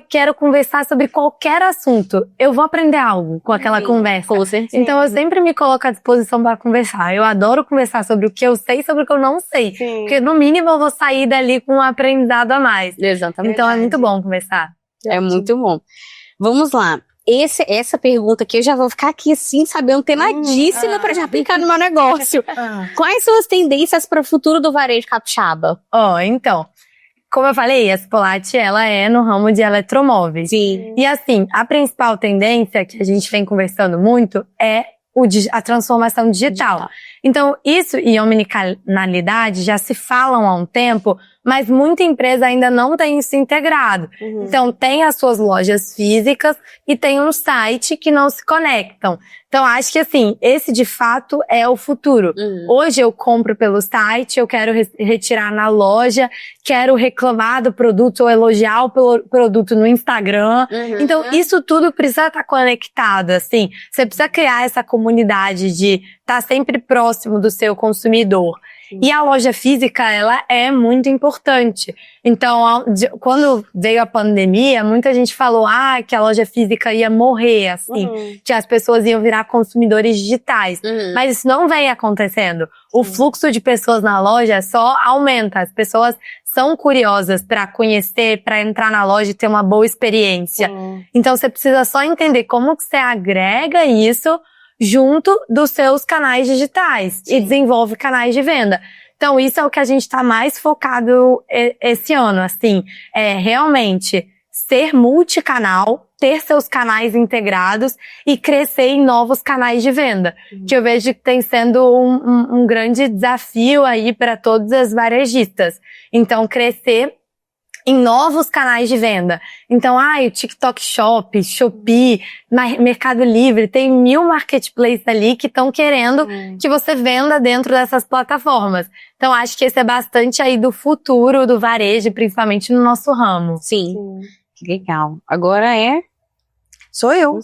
quero conversar sobre qualquer assunto. Eu vou aprender algo com aquela conversa. Com certeza. Então, eu sempre me coloco à disposição para conversar. Eu adoro conversar sobre o que eu sei e sobre o que eu não sei. Sim. Porque, no mínimo, eu vou sair dali com um aprendizado a mais. Exatamente. Então, é muito bom conversar. É muito bom. Vamos lá. Essa pergunta aqui, eu já vou ficar aqui assim, sabe, antenadíssima pra já aplicar no meu negócio. Quais são as tendências para o futuro do varejo capixaba? Então, como eu falei, a Cipollati, ela é no ramo de eletromóveis. Sim. E assim, a principal tendência que a gente vem conversando muito é a transformação digital. Então, isso e omnicanalidade já se falam há um tempo, mas muita empresa ainda não tem isso integrado. Então, tem as suas lojas físicas e tem um site que não se conectam. Então, acho que assim, esse de fato é o futuro. Hoje eu compro pelo site, eu quero retirar na loja, quero reclamar do produto ou elogiar o produto no Instagram. Então, isso tudo precisa estar conectado, assim. Você precisa criar essa comunidade de estar sempre próximo do seu consumidor. E a loja física, ela é muito importante. Então, quando veio a pandemia, muita gente falou que a loja física ia morrer, assim, que as pessoas iam virar consumidores digitais. Mas isso não vem acontecendo. O fluxo de pessoas na loja só aumenta. As pessoas são curiosas para conhecer, para entrar na loja e ter uma boa experiência. Então, você precisa só entender como que você agrega isso junto dos seus canais digitais e desenvolve canais de venda. Então, isso é o que a gente está mais focado esse ano, assim, realmente ser multicanal, ter seus canais integrados e crescer em novos canais de venda, que eu vejo que tem sendo um grande desafio aí para todas as varejistas. Então, crescer em novos canais de venda. Então, o TikTok Shop, Shopee, Mercado Livre, tem 1000 marketplaces ali que estão querendo que você venda dentro dessas plataformas. Então, acho que esse é bastante aí do futuro do varejo, principalmente no nosso ramo. Sim. Que legal. Agora Sou eu.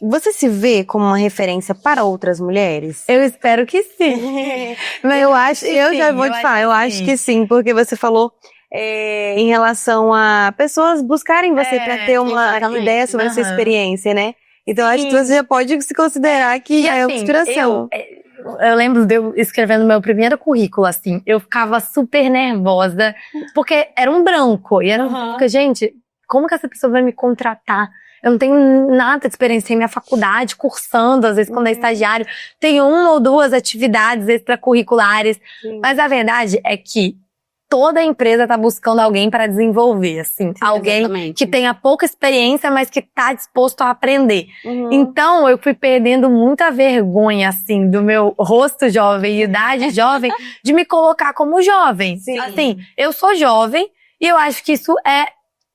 Você se vê como uma referência para outras mulheres? Eu espero que sim. Mas eu já vou te falar, eu acho que sim, porque você falou em relação a pessoas buscarem você para ter uma ideia sobre a sua experiência, né? Então acho que você já pode se considerar que é uma inspiração. Eu lembro de eu escrevendo meu primeiro currículo, assim, eu ficava super nervosa, porque era um branco, e era gente, como que essa pessoa vai me contratar? Eu não tenho nada de experiência em minha faculdade, cursando, às vezes quando é estagiário, tenho 1 ou 2 atividades extracurriculares, mas a verdade é que toda empresa está buscando alguém para desenvolver, assim, alguém que tenha pouca experiência, mas que está disposto a aprender. Então, eu fui perdendo muita vergonha, assim, do meu rosto jovem e idade jovem, de me colocar como jovem. Assim, eu sou jovem e eu acho que isso é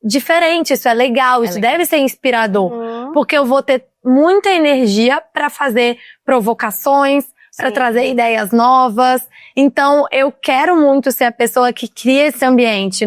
diferente, isso é legal, isso deve ser inspirador, porque eu vou ter muita energia para fazer provocações, para trazer ideias novas. Então, eu quero muito ser a pessoa que cria esse ambiente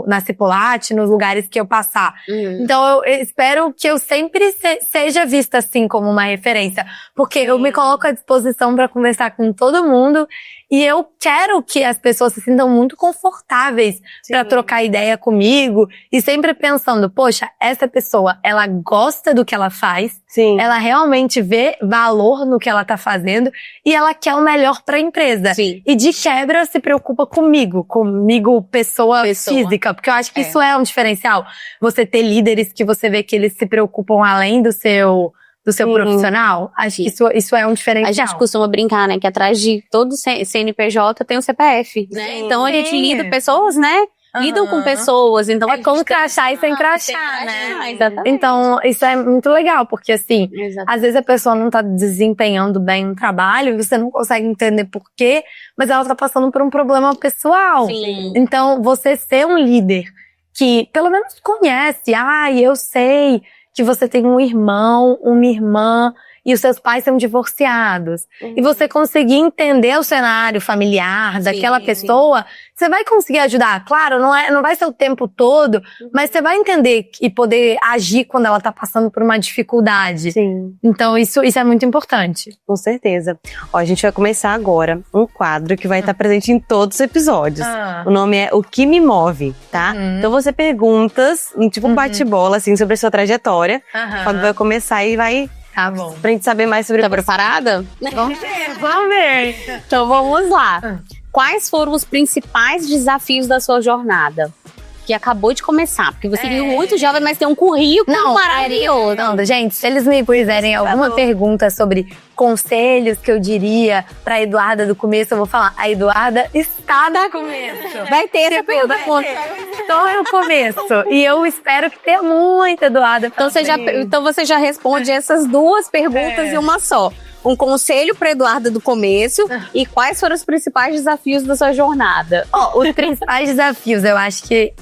na Cipolate, nos lugares que eu passar. Então, eu espero que eu sempre seja vista assim como uma referência, porque eu me coloco à disposição para conversar com todo mundo e eu quero que as pessoas se sintam muito confortáveis para trocar ideia comigo e sempre pensando, poxa, essa pessoa, ela gosta do que ela faz, ela realmente vê valor no que ela tá fazendo e ela quer o melhor para a empresa. E de quebra se preocupa comigo pessoa física, porque eu acho que isso é um diferencial. Você ter líderes que você vê que eles se preocupam além do seu profissional, acho que isso é um diferencial. A gente costuma brincar, né, que atrás de todo CNPJ tem o CPF, né? Então a gente lida pessoas, né? Lidam com pessoas, então é como crachá e sem crachá, né? Exatamente. Então, isso é muito legal, porque assim, às vezes a pessoa não tá desempenhando bem no trabalho, você não consegue entender por quê, mas ela tá passando por um problema pessoal. Então, você ser um líder que pelo menos conhece, eu sei que você tem um irmão, uma irmã, e os seus pais são divorciados. E você conseguir entender o cenário familiar daquela pessoa, você vai conseguir ajudar. Claro, não vai ser o tempo todo, mas você vai entender e poder agir quando ela tá passando por uma dificuldade. Então, isso é muito importante. Com certeza. Ó, a gente vai começar agora um quadro que vai estar presente em todos os episódios. O nome é O Que Me Move, tá? Então, você perguntas, tipo um bate-bola, assim, sobre a sua trajetória. Quando vai começar e vai... Tá bom. Pra gente saber mais sobre... Tá preparada? Vamos ver. Então vamos lá. Quais foram os principais desafios da sua jornada? Que acabou de começar, porque você é muito jovem, mas tem um currículo maravilhoso. Não, gente, se eles me puserem alguma pergunta sobre conselhos que eu diria pra Eduarda do começo, eu vou falar, a Eduarda está no começo. Vai ter essa pergunta. Estou no começo. E eu espero que tenha muita Eduarda. Então você já responde essas duas perguntas em uma só. Um conselho para Eduarda do começo e quais foram os principais desafios da sua jornada? Os principais desafios, eu acho que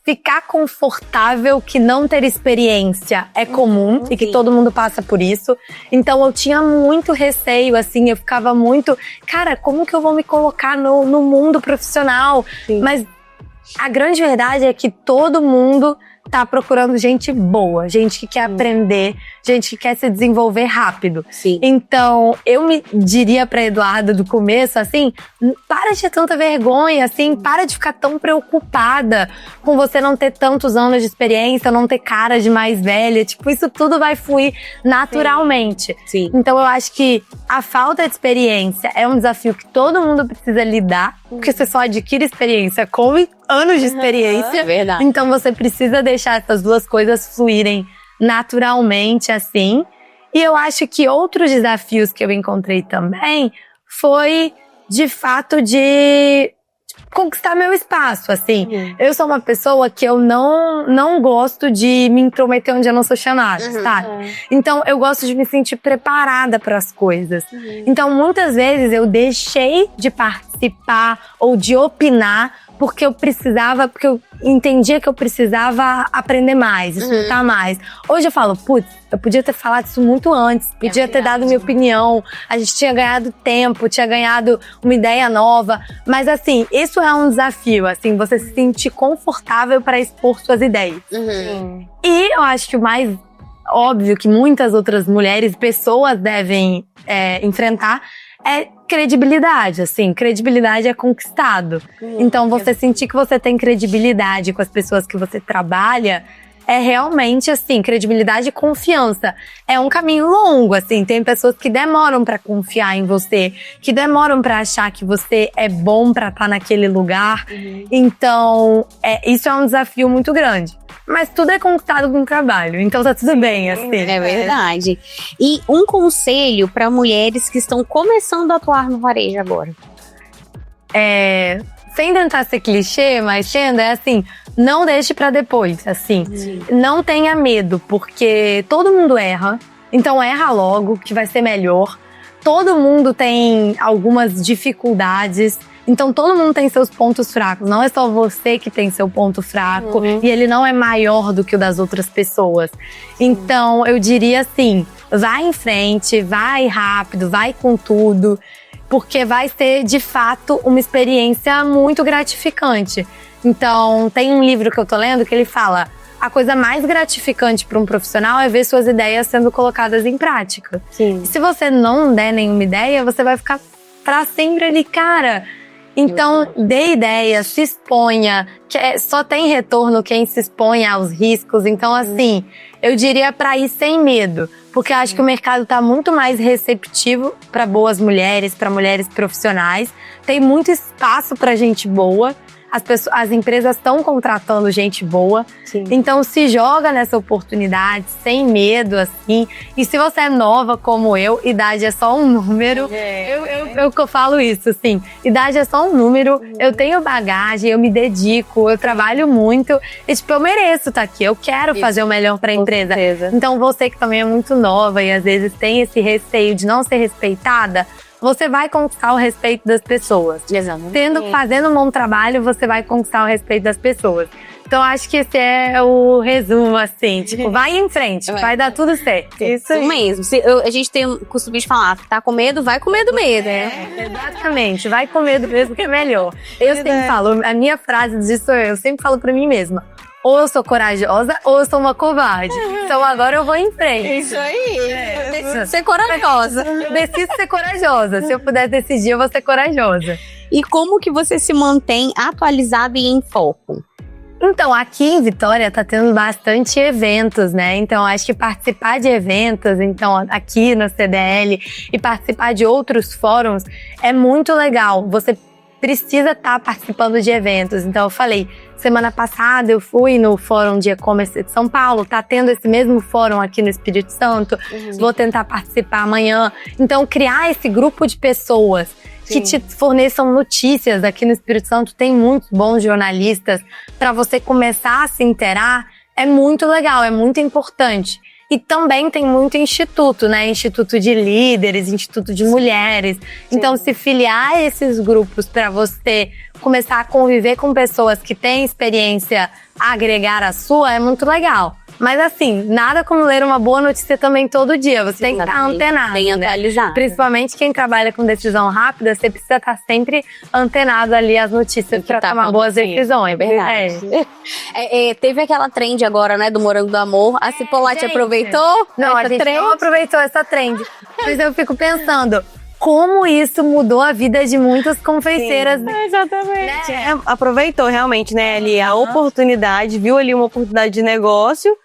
ficar confortável que não ter experiência é comum e que todo mundo passa por isso. Então eu tinha muito receio, assim, eu ficava muito, cara, como que eu vou me colocar no mundo profissional? Sim. Mas a grande verdade é que todo mundo tá procurando gente boa, gente que quer aprender, gente que quer se desenvolver rápido. Sim. Então, eu me diria pra Eduarda do começo, assim, para de ter tanta vergonha, assim, para de ficar tão preocupada com você não ter tantos anos de experiência, não ter cara de mais velha. Tipo, isso tudo vai fluir naturalmente. Sim. Então, eu acho que a falta de experiência é um desafio que todo mundo precisa lidar, porque você só adquire experiência com anos de experiência. Verdade. Então você precisa deixar essas duas coisas fluírem naturalmente, assim. E eu acho que outros desafios que eu encontrei também foi, de fato, de conquistar meu espaço, assim. Eu sou uma pessoa que eu não gosto de me intrometer onde eu não sou chamada, sabe? Então, eu gosto de me sentir preparada para as coisas. Então, muitas vezes, eu deixei de participar ou de opinar porque eu entendia que eu precisava aprender mais, escutar mais. Hoje eu falo, putz, eu podia ter falado isso muito antes, podia ter dado minha opinião, a gente tinha ganhado tempo, tinha ganhado uma ideia nova. Mas assim, isso é um desafio, assim, você se sentir confortável para expor suas ideias. E eu acho que o mais óbvio que muitas outras mulheres, pessoas devem enfrentar é credibilidade, assim. Credibilidade é conquistado. Então, você sentir que você tem credibilidade com as pessoas que você trabalha é realmente, assim, credibilidade e confiança. É um caminho longo, assim. Tem pessoas que demoram pra confiar em você, que demoram pra achar que você é bom pra estar naquele lugar. Então, isso é um desafio muito grande. Mas tudo é conquistado com trabalho, então tá tudo bem, assim. É verdade. E um conselho para mulheres que estão começando a atuar no varejo agora? Sem tentar ser clichê, mas sendo, assim, não deixe pra depois, assim. Não tenha medo, porque todo mundo erra, então erra logo, que vai ser melhor. Todo mundo tem algumas dificuldades. Então, todo mundo tem seus pontos fracos. Não é só você que tem seu ponto fraco. E ele não é maior do que o das outras pessoas. Então, eu diria assim, vai em frente, vai rápido, vai com tudo. Porque vai ser, de fato, uma experiência muito gratificante. Então, tem um livro que eu tô lendo que ele fala: a coisa mais gratificante para um profissional é ver suas ideias sendo colocadas em prática. E se você não der nenhuma ideia, você vai ficar pra sempre ali, cara. Então, dê ideia, se exponha, só tem retorno quem se expõe aos riscos. Então, assim, eu diria pra ir sem medo, porque eu acho que o mercado tá muito mais receptivo para boas mulheres, para mulheres profissionais. Tem muito espaço pra gente boa. As empresas estão contratando gente boa. Então se joga nessa oportunidade sem medo, assim. E se você é nova como eu, idade é só um número. Eu falo isso, assim. Idade é só um número. Eu tenho bagagem, eu me dedico, eu trabalho muito. E tipo, eu mereço estar aqui. Eu quero fazer o melhor pra empresa. Então você que também é muito nova e às vezes tem esse receio de não ser respeitada, você vai conquistar o respeito das pessoas. Fazendo um bom trabalho, você vai conquistar o respeito das pessoas. Então, acho que esse é o resumo, assim. Tipo, vai em frente, vai dar tudo certo. Isso mesmo. A gente tem o costume de falar, tá com medo, vai com medo mesmo. Exatamente, vai com medo mesmo, que é melhor. Eu sempre falo, a minha frase disso eu sempre falo pra mim mesma: ou eu sou corajosa, ou eu sou uma covarde. Então agora eu vou em frente. Isso aí. Decido ser corajosa. Eu decido ser corajosa. Se eu puder decidir, eu vou ser corajosa. E como que você se mantém atualizada e em foco? Então, aqui em Vitória tá tendo bastante eventos, né? Então, acho que participar de eventos, então, aqui no CDL, e participar de outros fóruns é muito legal. Você precisa estar participando de eventos. Então eu falei, semana passada eu fui no Fórum de E-Commerce de São Paulo, tá tendo esse mesmo fórum aqui no Espírito Santo, vou tentar participar amanhã. Então criar esse grupo de pessoas que te forneçam notícias. Aqui no Espírito Santo tem muitos bons jornalistas, para você começar a se inteirar, é muito legal, é muito importante. E também tem muito instituto, né? Instituto de líderes, instituto de mulheres. Então, se filiar a esses grupos para você começar a conviver com pessoas que têm experiência a agregar a sua, é muito legal. Mas assim, nada como ler uma boa notícia também todo dia. Você tem que estar antenado, bem né? atualizado. Principalmente quem trabalha com decisão rápida, você precisa estar sempre antenado ali às notícias para tomar boas decisões. É verdade. Teve aquela trend agora, né, do Morango do Amor. A Cipollati aproveitou? Não, a gente não aproveitou essa trend. Mas eu fico pensando, como isso mudou a vida de muitas confeiteiras. Exatamente. Aproveitou realmente, né, ali a oportunidade, viu ali uma oportunidade de negócio,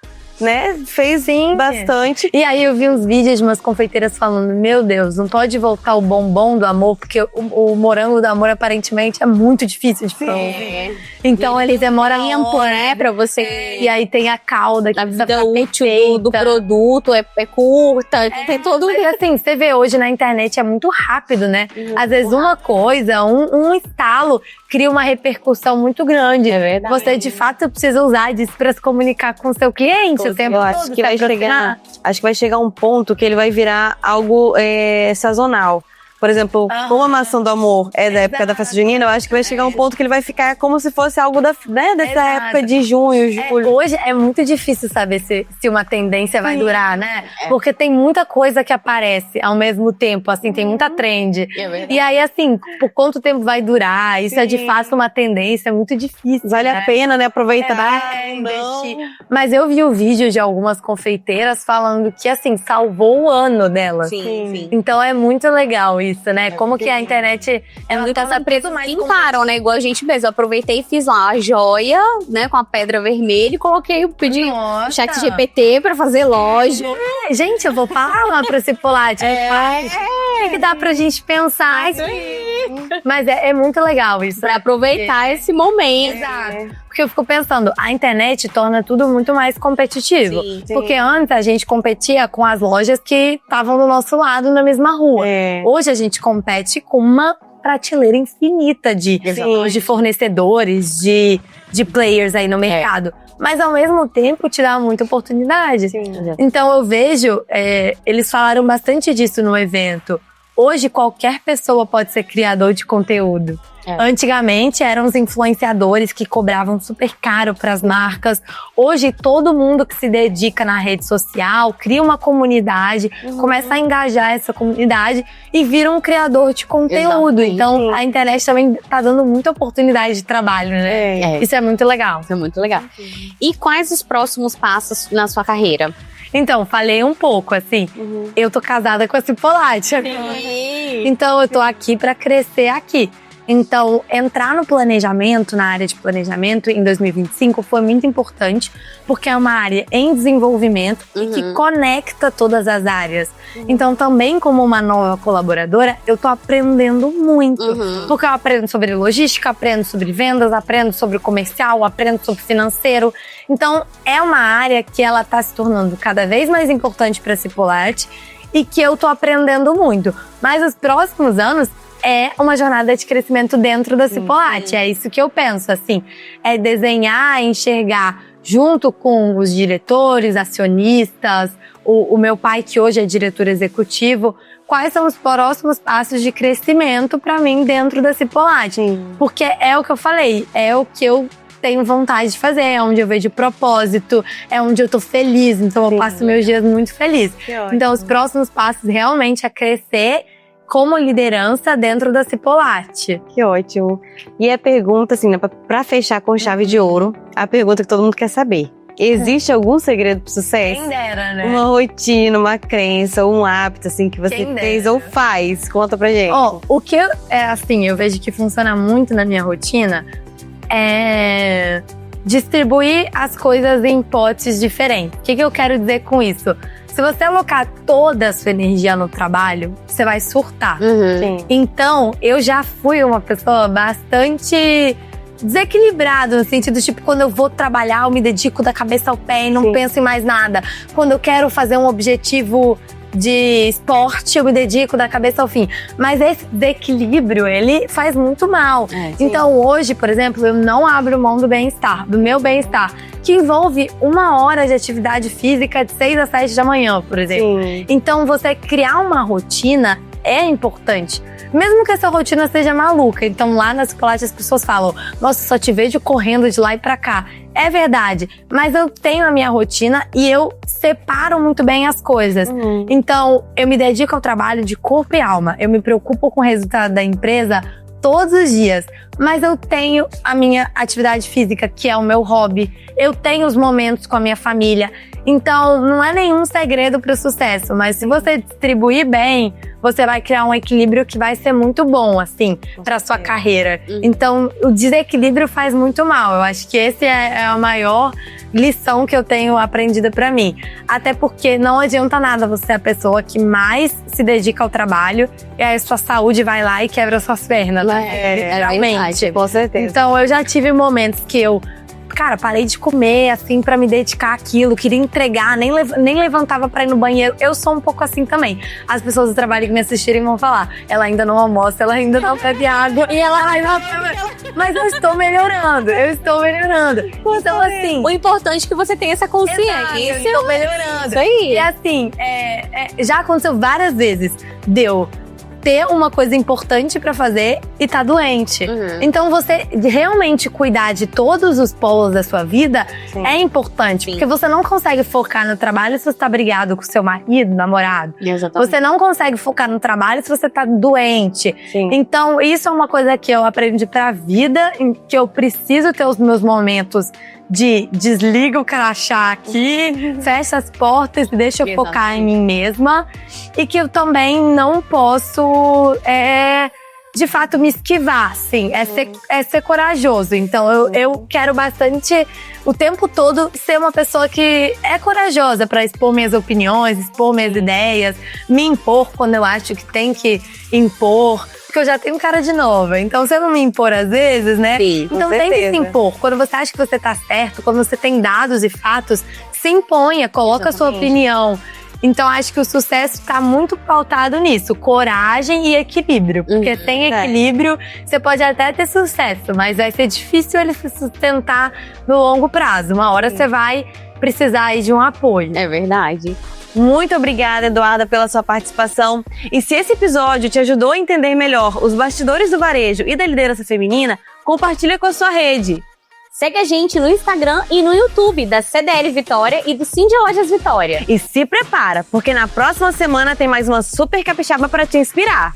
né, fez bastante. E aí eu vi uns vídeos de umas confeiteiras falando, meu Deus, não pode voltar o bombom do amor, porque o morango do amor aparentemente é muito difícil de produzir. Então ele demora tempo, né, pra você... E aí tem a calda que a vida útil do produto é curta, tem todo... Mas assim, você vê hoje na internet é muito rápido, né? Às vezes uma coisa, um estalo cria uma repercussão muito grande. É verdade. Você de fato precisa usar disso para se comunicar com o seu cliente o tempo Eu todo. acho que vai chegar um ponto que ele vai virar algo sazonal. Por exemplo, como a maçã do amor é da época da festa junina, eu acho que vai chegar um ponto que ele vai ficar como se fosse algo dessa época de junho, julho. Hoje é muito difícil saber se uma tendência vai durar, né? Porque tem muita coisa que aparece ao mesmo tempo, assim, tem muita trend. E aí, assim, por quanto tempo vai durar? Isso é de fato uma tendência, é muito difícil. Vale a pena, né? Aproveitar. Investir. Mas eu vi o vídeo de algumas confeiteiras falando que, assim, salvou o ano delas. Sim. Então é muito legal isso. Né? Como que a internet é muito essa presa mais pintaram, né? Igual a gente fez. Eu aproveitei e fiz lá a joia, né? Com a pedra vermelha e coloquei, pedi o chat GPT pra fazer loja. Gente, eu vou falar lá pra Cipollati. Que dá pra gente pensar. Mas é muito legal isso. Pra aproveitar esse momento. Exato. Porque eu fico pensando, a internet torna tudo muito mais competitivo. Sim. Porque antes a gente competia com as lojas que estavam do nosso lado na mesma rua. Hoje a gente compete com uma prateleira infinita de fornecedores, de players aí no mercado. Mas ao mesmo tempo te dá muita oportunidade. Então eu vejo, eles falaram bastante disso no evento. Hoje qualquer pessoa pode ser criador de conteúdo. Antigamente eram os influenciadores que cobravam super caro para as marcas. Hoje todo mundo que se dedica na rede social cria uma comunidade, começa a engajar essa comunidade e vira um criador de conteúdo. Então a internet também tá dando muita oportunidade de trabalho, né? Isso é muito legal. Isso é muito legal. E quais os próximos passos na sua carreira? Então, falei um pouco, assim, eu tô casada com a Cipollati. Então eu tô aqui para crescer aqui. Então, entrar no planejamento, na área de planejamento em 2025 foi muito importante, porque é uma área em desenvolvimento e que conecta todas as áreas. Então, também como uma nova colaboradora, eu tô aprendendo muito. Porque eu aprendo sobre logística, aprendo sobre vendas, aprendo sobre comercial, aprendo sobre financeiro. Então, é uma área que ela tá se tornando cada vez mais importante para a Cipollati e que eu tô aprendendo muito. Mas os próximos anos é uma jornada de crescimento dentro da Cipollati. É isso que eu penso, assim. É desenhar, enxergar junto com os diretores, acionistas, o meu pai, que hoje é diretor executivo, quais são os próximos passos de crescimento para mim dentro da Cipollati. Porque é o que eu falei, é o que eu tenho vontade de fazer, é onde eu vejo propósito, é onde eu tô feliz, então eu passo meus dias muito feliz. Então os próximos passos realmente é crescer como liderança dentro da Cipollati. Que ótimo. E a pergunta, assim, né, pra fechar com chave de ouro, a pergunta que todo mundo quer saber. Existe algum segredo pro sucesso? Quem dera, né? Uma rotina, uma crença, um hábito, assim, que você fez ou faz? Conta pra gente. O que eu vejo que funciona muito na minha rotina é distribuir as coisas em potes diferentes. O que eu quero dizer com isso? Se você alocar toda a sua energia no trabalho, você vai surtar. Sim. Então, eu já fui uma pessoa bastante desequilibrada, no sentido, tipo, quando eu vou trabalhar, eu me dedico da cabeça ao pé e não penso em mais nada. Quando eu quero fazer um objetivo de esporte, eu me dedico da cabeça ao fim. Mas esse desequilíbrio, ele faz muito mal. Então, hoje, por exemplo, eu não abro mão do bem-estar, do meu bem-estar, que envolve 1 hora de atividade física de 6 a 7 da manhã, por exemplo. Sim. Então, você criar uma rotina é importante. Mesmo que essa rotina seja maluca. Então, lá na Cipolate as pessoas falam: nossa, só te vejo correndo de lá e pra cá. É verdade, mas eu tenho a minha rotina e eu separo muito bem as coisas. Então, eu me dedico ao trabalho de corpo e alma. Eu me preocupo com o resultado da empresa todos os dias. Mas eu tenho a minha atividade física, que é o meu hobby. Eu tenho os momentos com a minha família. Então, não é nenhum segredo para o sucesso. Mas se você distribuir bem, você vai criar um equilíbrio que vai ser muito bom, assim, para sua carreira. Então, o desequilíbrio faz muito mal. Eu acho que esse é a maior lição que eu tenho aprendida para mim. Até porque não adianta nada você ser a pessoa que mais se dedica ao trabalho e aí a sua saúde vai lá e quebra suas pernas. Realmente. Com certeza. Então, eu já tive momentos que eu, parei de comer, assim, pra me dedicar àquilo, queria entregar, nem levantava pra ir no banheiro. Eu sou um pouco assim também. As pessoas do trabalho que me assistirem vão falar: ela ainda não almoça, ela ainda não bebe água, e ela mas eu estou melhorando, Então, assim, O importante é que você tenha essa consciência. eu estou melhorando. Isso aí. E assim, já aconteceu várias vezes, deu ter uma coisa importante pra fazer e tá doente. Então, você realmente cuidar de todos os polos da sua vida é importante. Porque você não consegue focar no trabalho se você tá brigado com seu marido, namorado. Exatamente. Você não consegue focar no trabalho se você tá doente. Então, isso é uma coisa que eu aprendi pra vida, em que eu preciso ter os meus momentos de desliga o crachá aqui, fecha as portas e deixa eu focar em mim mesma. E que eu também não posso, de fato, me esquivar, assim. É ser corajoso. Então, eu quero bastante, o tempo todo, ser uma pessoa que é corajosa pra expor minhas opiniões, expor minhas ideias, me impor quando eu acho que tem que impor. Porque eu já tenho cara de nova. Então, se eu não me impor às vezes, né? Sim, então tem que se impor. Quando você acha que você tá certo, quando você tem dados e fatos, se imponha, coloca a sua opinião. Então, acho que o sucesso tá muito pautado nisso. Coragem e equilíbrio. Porque sem equilíbrio, você pode até ter sucesso, mas vai ser difícil ele se sustentar no longo prazo. Uma hora você vai precisar aí de um apoio. É verdade. Muito obrigada, Eduarda, pela sua participação. E se esse episódio te ajudou a entender melhor os bastidores do varejo e da liderança feminina, compartilha com a sua rede. Segue a gente no Instagram e no YouTube da CDL Vitória e do Cindy Lojas Vitória. E se prepara, porque na próxima semana tem mais uma super capixaba para te inspirar.